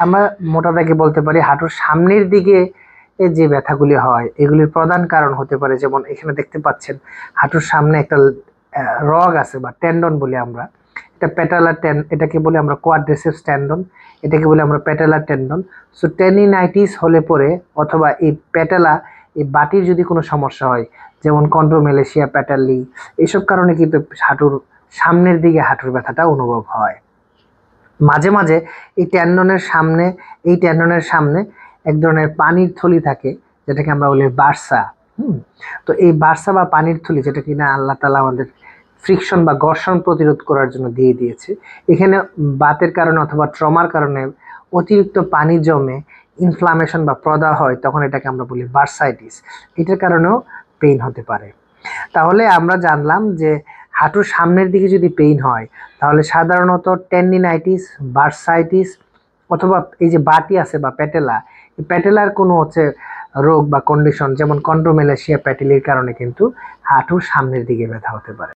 আমরা মোটা দাগে বলতে পারি হাঁটুর সামনের দিকে যে ব্যথাগুলি হয় এগুলির প্রধান কারণ হতে পারে, যেমন এখানে দেখতে পাচ্ছেন হাঁটুর সামনে একটা রগ আছে বা টেন্ডন বলি আমরা, এটা প্যাটেলার এটাকে বলি আমরা কোয়াড্রিসেপস টেন্ডন, এটাকে বলি আমরা প্যাটেলার টেন্ডন। সো টেনিনাইটিস হলে পরে অথবা এই প্যাটেলা এই বাটির যদি কোনো সমস্যা হয়, যেমন কন্ড্রোমেলেশিয়া প্যাটালি, এইসব কারণে কিন্তু হাঁটুর সামনের দিকে হাঁটুর ব্যথাটা অনুভব হয়। মাঝে মাঝে এই টেন্ডনের সামনে এক ধরনের পানির থলি থাকে, যেটাকে আমরা বলি বার্সা। তো এই বার্সা বা পানির থলি, যেটা কিনা আল্লাহ তাআলা আমাদের ফ্রিকশন বা ঘর্ষণ প্রতিরোধ করার জন্য দিয়ে দিয়েছে, এখানে বাতের কারণে অথবা ট্রমার কারণে অতিরিক্ত পানি জমে ইনফ্লামেশন বা প্রদাহ হয়, তখন এটাকে আমরা বলি বার্সাইটিস। এটার কারণেও পেইন হতে পারে। তাহলে আমরা জানলাম যে হাঁটুর সামনের দিকে যদি পেইন হয় তাহলে সাধারণত টেন্ডিনাইটিস, বার্সাইটিস অথবা এই যে বাটি আছে বা প্যাটেলা, এই প্যাটেলার কোনো রোগ বা কন্ডিশন যেমন কন্ড্রোমেলেশিয়া প্যাটেলির কারণে কিন্তু হাঁটুর সামনের দিকে ব্যথা হতে পারে।